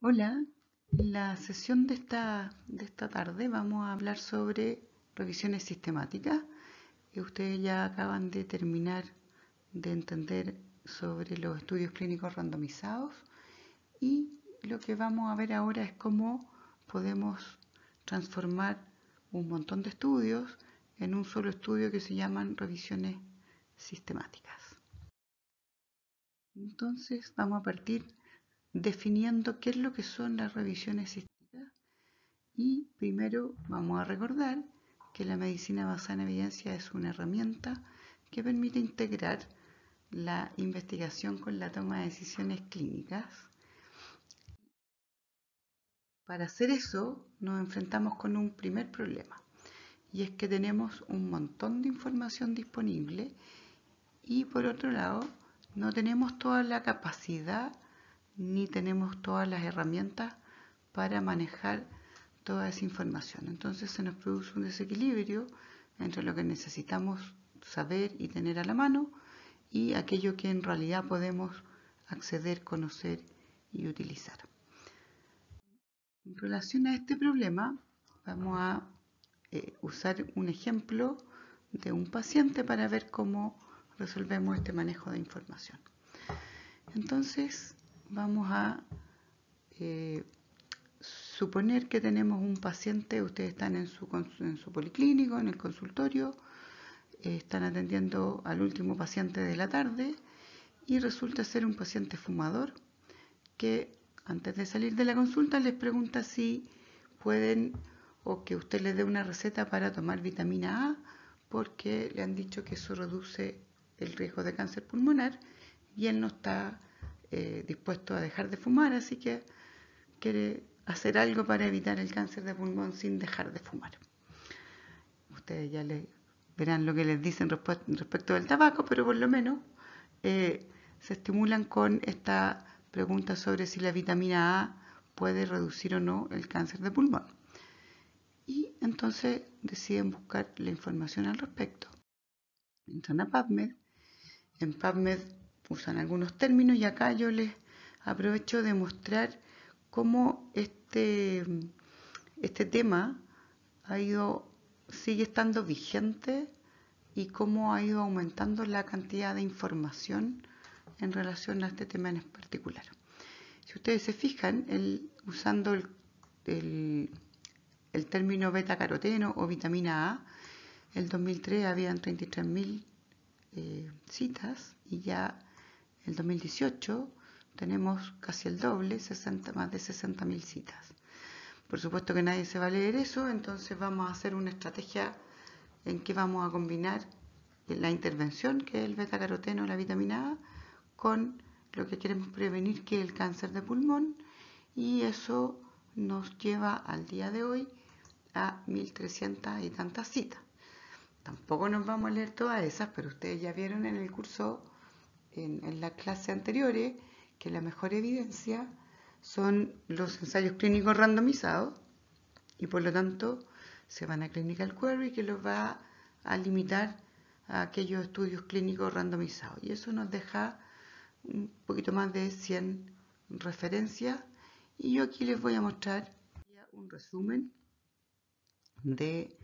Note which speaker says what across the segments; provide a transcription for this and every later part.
Speaker 1: Hola, en la sesión de esta tarde vamos a hablar sobre revisiones sistemáticas. Ustedes ya acaban de terminar de entender sobre los estudios clínicos randomizados y lo que vamos a ver ahora es cómo podemos transformar un montón de estudios en un solo estudio que se llaman revisiones sistemáticas. Entonces vamos a partir definiendo qué es lo que son las revisiones sistemáticas. Y primero vamos a recordar que la medicina basada en evidencia es una herramienta que permite integrar la investigación con la toma de decisiones clínicas. Para hacer eso nos enfrentamos con un primer problema y es que tenemos un montón de información disponible y por otro lado no tenemos toda la capacidad ni tenemos todas las herramientas para manejar toda esa información. Entonces se nos produce un desequilibrio entre lo que necesitamos saber y tener a la mano y aquello que en realidad podemos acceder, conocer y utilizar. En relación a este problema, vamos a usar un ejemplo de un paciente para ver cómo resolvemos este manejo de información. Entonces, vamos a suponer que tenemos un paciente, ustedes están en su policlínico, en el consultorio, están atendiendo al último paciente de la tarde y resulta ser un paciente fumador que antes de salir de la consulta les pregunta si pueden o que usted les dé una receta para tomar vitamina A porque le han dicho que eso reduce el riesgo de cáncer pulmonar y él no está dispuesto a dejar de fumar, así que quiere hacer algo para evitar el cáncer de pulmón sin dejar de fumar. Ustedes ya verán lo que les dicen respecto del tabaco, pero por lo menos se estimulan con esta pregunta sobre si la vitamina A puede reducir o no el cáncer de pulmón. Y entonces deciden buscar la información al respecto. Entran a PubMed. En PubMed usan algunos términos y acá yo les aprovecho de mostrar cómo este tema sigue estando vigente y cómo ha ido aumentando la cantidad de información en relación a este tema en particular. Si ustedes se fijan, usando el término beta-caroteno o vitamina A, en el 2003 habían 33.000 citas y ya en el 2018 tenemos casi el doble, más de 60.000 citas. Por supuesto que nadie se va a leer eso, entonces vamos a hacer una estrategia en que vamos a combinar la intervención, que es el beta-caroteno, la vitamina A, con lo que queremos prevenir, que es el cáncer de pulmón, y eso nos lleva al día de hoy a 1.300 y tantas citas. Tampoco nos vamos a leer todas esas, pero ustedes ya vieron en el curso, en la clase anteriores, que la mejor evidencia son los ensayos clínicos randomizados y por lo tanto se van a Clinical Query que los va a limitar a aquellos estudios clínicos randomizados. Y eso nos deja un poquito más de 100 referencias y yo aquí les voy a mostrar un resumen de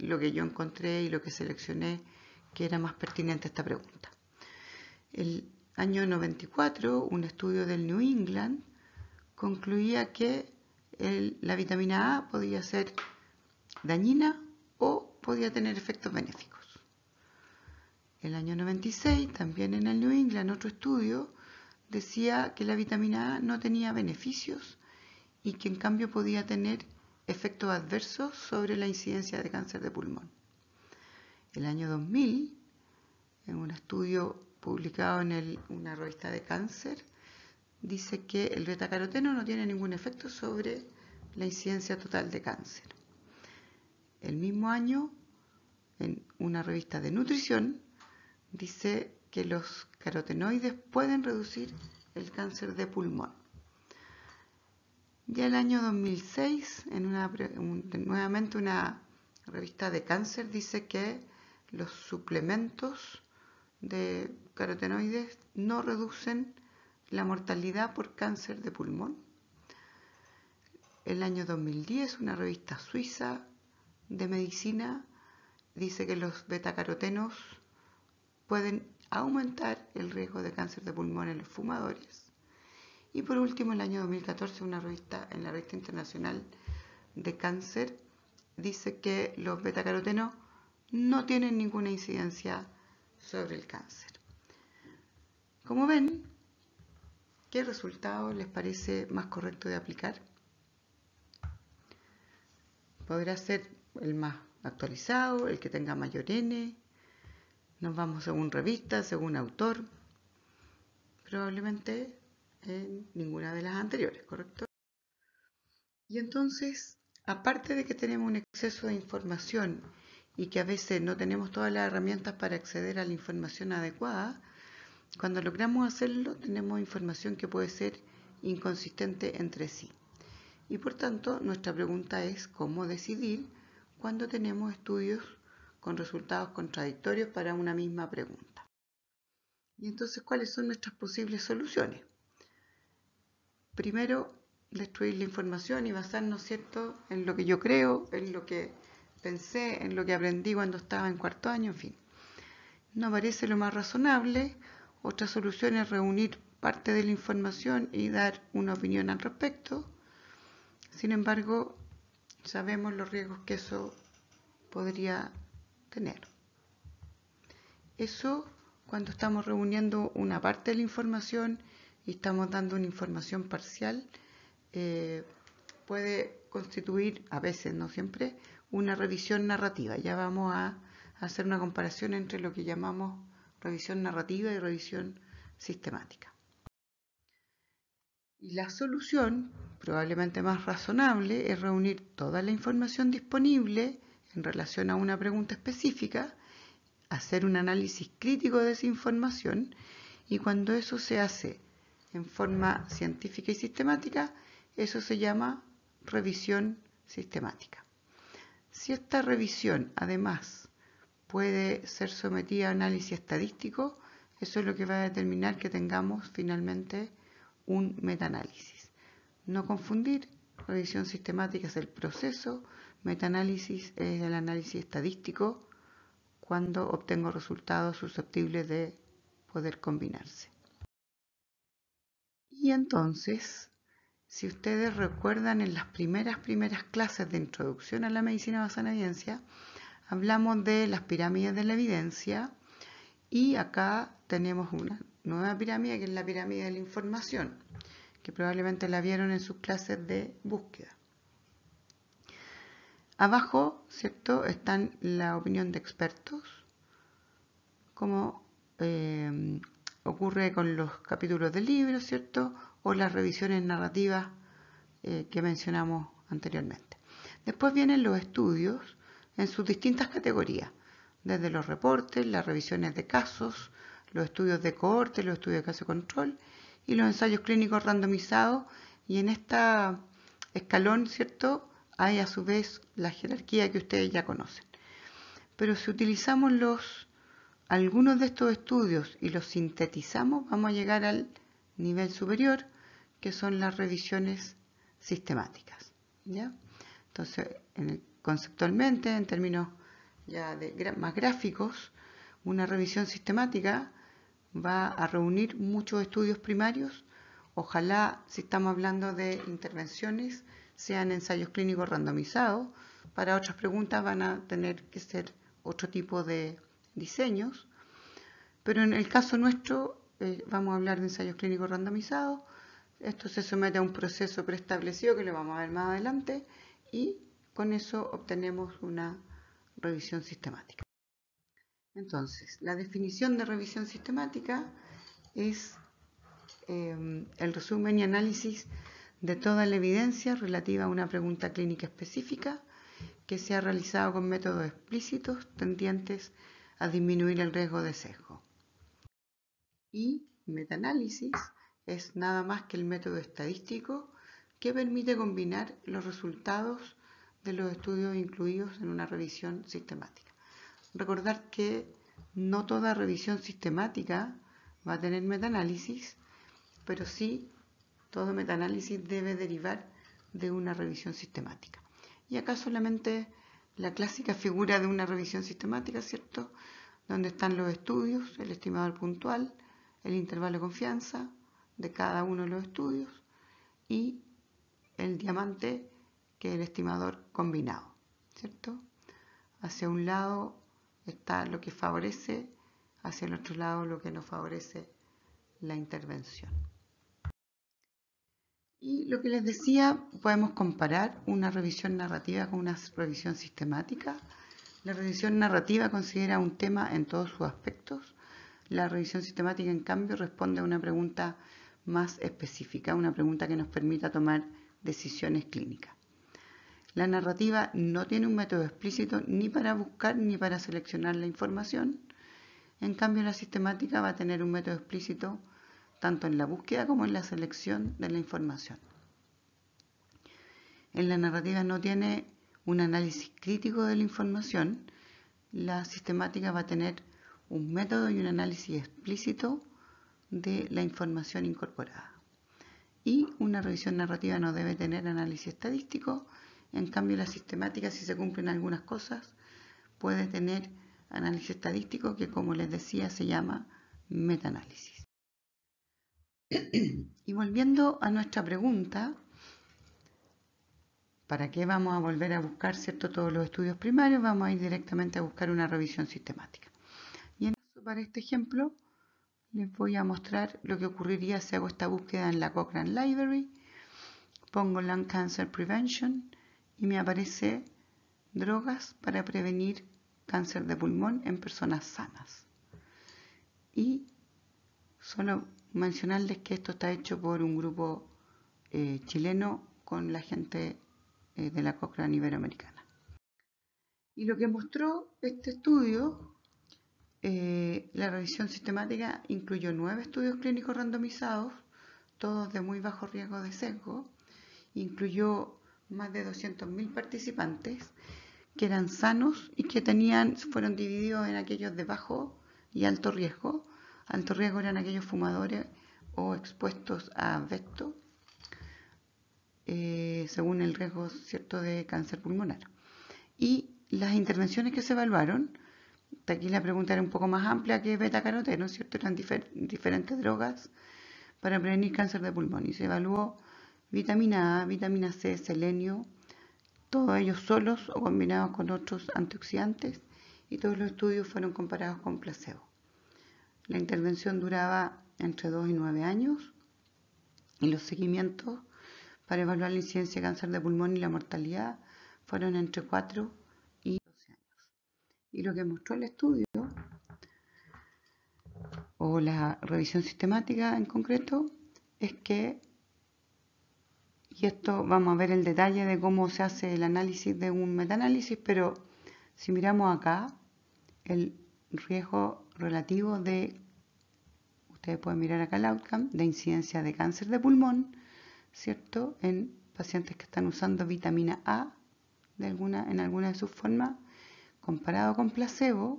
Speaker 1: lo que yo encontré y lo que seleccioné que era más pertinente a esta pregunta. El año 94, un estudio del New England concluía que la vitamina A podía ser dañina o podía tener efectos benéficos. El año 96, también en el New England, otro estudio decía que la vitamina A no tenía beneficios y que en cambio podía tener efectos adversos sobre la incidencia de cáncer de pulmón. El año 2000, en un estudio publicado en una revista de cáncer, dice que el betacaroteno no tiene ningún efecto sobre la incidencia total de cáncer. El mismo año, en una revista de nutrición, dice que los carotenoides pueden reducir el cáncer de pulmón. Ya el año 2006, nuevamente una revista de cáncer, dice que los suplementos de carotenoides no reducen la mortalidad por cáncer de pulmón. el año 2010 una revista suiza de medicina dice que los betacarotenos pueden aumentar el riesgo de cáncer de pulmón en los fumadores. Y por último, el año 2014, en la revista internacional de cáncer dice que los betacarotenos no tienen ninguna incidencia sobre el cáncer. Como ven, ¿qué resultado les parece más correcto de aplicar? Podrá ser el más actualizado, el que tenga mayor N. Nos vamos según revista, según autor. Probablemente en ninguna de las anteriores, ¿correcto? Y entonces, aparte de que tenemos un exceso de información y que a veces no tenemos todas las herramientas para acceder a la información adecuada, cuando logramos hacerlo tenemos información que puede ser inconsistente entre sí. Y por tanto, nuestra pregunta es cómo decidir cuando tenemos estudios con resultados contradictorios para una misma pregunta. Y entonces, ¿cuáles son nuestras posibles soluciones? Primero, destruir la información y basarnos, ¿cierto?, en lo que yo creo, en lo que pensé, en lo que aprendí cuando estaba en cuarto año, en fin. No parece lo más razonable. Otra solución es reunir parte de la información y dar una opinión al respecto. Sin embargo, sabemos los riesgos que eso podría tener. Eso cuando estamos reuniendo una parte de la información y estamos dando una información parcial, puede constituir, a veces, no siempre, una revisión narrativa. Ya vamos a hacer una comparación entre lo que llamamos revisión narrativa y revisión sistemática. Y la solución, probablemente más razonable, es reunir toda la información disponible en relación a una pregunta específica, hacer un análisis crítico de esa información y cuando eso se hace en forma científica y sistemática, eso se llama revisión sistemática. Si esta revisión además puede ser sometida a análisis estadístico, eso es lo que va a determinar que tengamos finalmente un metaanálisis. No confundir, revisión sistemática es el proceso, metaanálisis es el análisis estadístico cuando obtengo resultados susceptibles de poder combinarse. Y entonces, si ustedes recuerdan en las primeras clases de introducción a la medicina basada en evidencia, hablamos de las pirámides de la evidencia y acá tenemos una nueva pirámide que es la pirámide de la información, que probablemente la vieron en sus clases de búsqueda. Abajo, ¿cierto?, están la opinión de expertos, como ocurre con los capítulos del libro, ¿cierto?, o las revisiones narrativas que mencionamos anteriormente. Después vienen los estudios en sus distintas categorías, desde los reportes, las revisiones de casos, los estudios de cohorte, los estudios de caso control y los ensayos clínicos randomizados. Y en este escalón, ¿cierto?, hay a su vez la jerarquía que ustedes ya conocen. Pero si utilizamos algunos de estos estudios y los sintetizamos, vamos a llegar al nivel superior, que son las revisiones sistemáticas, ¿ya? Entonces, conceptualmente, en términos ya más gráficos, una revisión sistemática va a reunir muchos estudios primarios. Ojalá, si estamos hablando de intervenciones, sean ensayos clínicos randomizados. Para otras preguntas van a tener que ser otro tipo de diseños. Pero en el caso nuestro, vamos a hablar de ensayos clínicos randomizados. Esto se somete a un proceso preestablecido que lo vamos a ver más adelante y con eso obtenemos una revisión sistemática. Entonces, la definición de revisión sistemática es el resumen y análisis de toda la evidencia relativa a una pregunta clínica específica que se ha realizado con métodos explícitos tendientes a disminuir el riesgo de sesgo. Y metaanálisis es nada más que el método estadístico que permite combinar los resultados de los estudios incluidos en una revisión sistemática. Recordar que no toda revisión sistemática va a tener metaanálisis, pero sí todo metaanálisis debe derivar de una revisión sistemática. Y acá solamente la clásica figura de una revisión sistemática, ¿cierto? Donde están los estudios, el estimador puntual, el intervalo de confianza de cada uno de los estudios y el diamante, que es el estimador combinado, ¿cierto? Hacia un lado está lo que favorece, hacia el otro lado lo que no favorece la intervención. Y lo que les decía, podemos comparar una revisión narrativa con una revisión sistemática. La revisión narrativa considera un tema en todos sus aspectos. La revisión sistemática, en cambio, responde a una pregunta más específica, una pregunta que nos permita tomar decisiones clínicas. La narrativa no tiene un método explícito ni para buscar ni para seleccionar la información. En cambio, la sistemática va a tener un método explícito tanto en la búsqueda como en la selección de la información. En la narrativa no tiene un análisis crítico de la información. La sistemática va a tener un método y un análisis explícito de la información incorporada. Y una revisión narrativa no debe tener análisis estadístico. En cambio, la sistemática, si se cumplen algunas cosas, puede tener análisis estadístico que, como les decía, se llama metaanálisis. Y volviendo a nuestra pregunta, ¿para qué vamos a volver a buscar, cierto, todos los estudios primarios? Vamos a ir directamente a buscar una revisión sistemática. Y para este ejemplo, les voy a mostrar lo que ocurriría si hago esta búsqueda en la Cochrane Library. Pongo Lung Cancer Prevention y me aparece drogas para prevenir cáncer de pulmón en personas sanas. Y solo mencionarles que esto está hecho por un grupo chileno con la gente de la Cochrane Iberoamericana. Y lo que mostró este estudio, la revisión sistemática incluyó 9 estudios clínicos randomizados, todos de muy bajo riesgo de sesgo. Incluyó más de 200.000 participantes que eran sanos y que fueron divididos en aquellos de bajo y alto riesgo. Alto riesgo eran aquellos fumadores o expuestos a asbesto, según el riesgo, ¿cierto?, de cáncer pulmonar. Y las intervenciones que se evaluaron, aquí la pregunta era un poco más amplia que betacaroteno, ¿cierto? Eran diferentes drogas para prevenir cáncer de pulmón y se evaluó vitamina A, vitamina C, selenio, todos ellos solos o combinados con otros antioxidantes, y todos los estudios fueron comparados con placebo. La intervención duraba entre 2 y 9 años y los seguimientos para evaluar la incidencia de cáncer de pulmón y la mortalidad fueron entre 4 y 12 años. Y lo que mostró el estudio, o la revisión sistemática en concreto, es que, y esto vamos a ver el detalle de cómo se hace el análisis de un metaanálisis, pero si miramos acá, el riesgo relativo de, ustedes pueden mirar acá el outcome, de incidencia de cáncer de pulmón, ¿cierto?, en pacientes que están usando vitamina A en alguna de sus formas, comparado con placebo,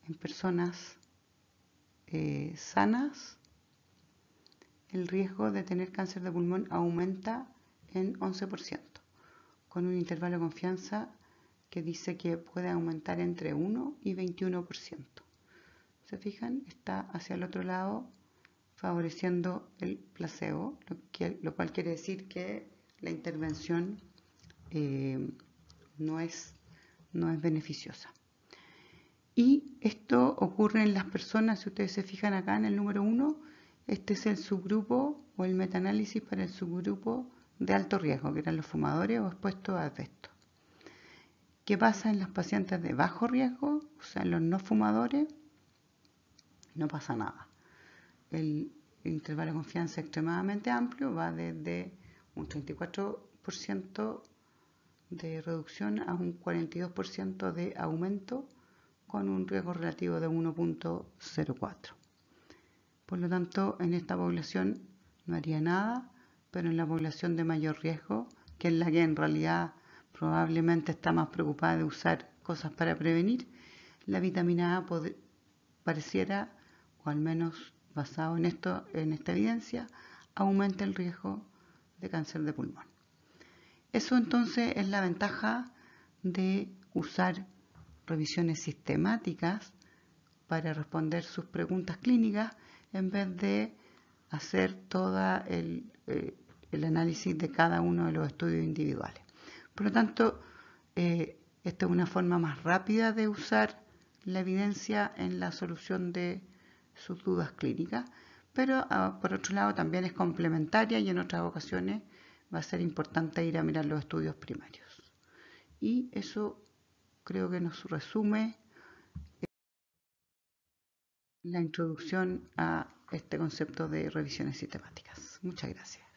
Speaker 1: en personas sanas, el riesgo de tener cáncer de pulmón aumenta en 11%, con un intervalo de confianza que dice que puede aumentar entre 1 y 21%. ¿Se fijan? Está hacia el otro lado, favoreciendo el placebo, lo cual quiere decir que la intervención no es beneficiosa. Y esto ocurre en las personas, si ustedes se fijan acá en el número 1, este es el subgrupo o el metaanálisis para el subgrupo de alto riesgo, que eran los fumadores o expuestos a asbesto. ¿Qué pasa en los pacientes de bajo riesgo? O sea, en los no fumadores, no pasa nada. El intervalo de confianza es extremadamente amplio, va desde un 34% de reducción a un 42% de aumento, con un riesgo relativo de 1.04. Por lo tanto, en esta población no haría nada, pero en la población de mayor riesgo, que es la que en realidad probablemente está más preocupada de usar cosas para prevenir, la vitamina A pareciera, o al menos basado en esta evidencia, aumenta el riesgo de cáncer de pulmón. Eso entonces es la ventaja de usar revisiones sistemáticas para responder sus preguntas clínicas en vez de hacer todo el análisis de cada uno de los estudios individuales. Por lo tanto, esta es una forma más rápida de usar la evidencia en la solución de sus dudas clínicas, pero por otro lado también es complementaria y en otras ocasiones va a ser importante ir a mirar los estudios primarios. Y eso creo que nos resume la introducción a este concepto de revisiones sistemáticas. Muchas gracias.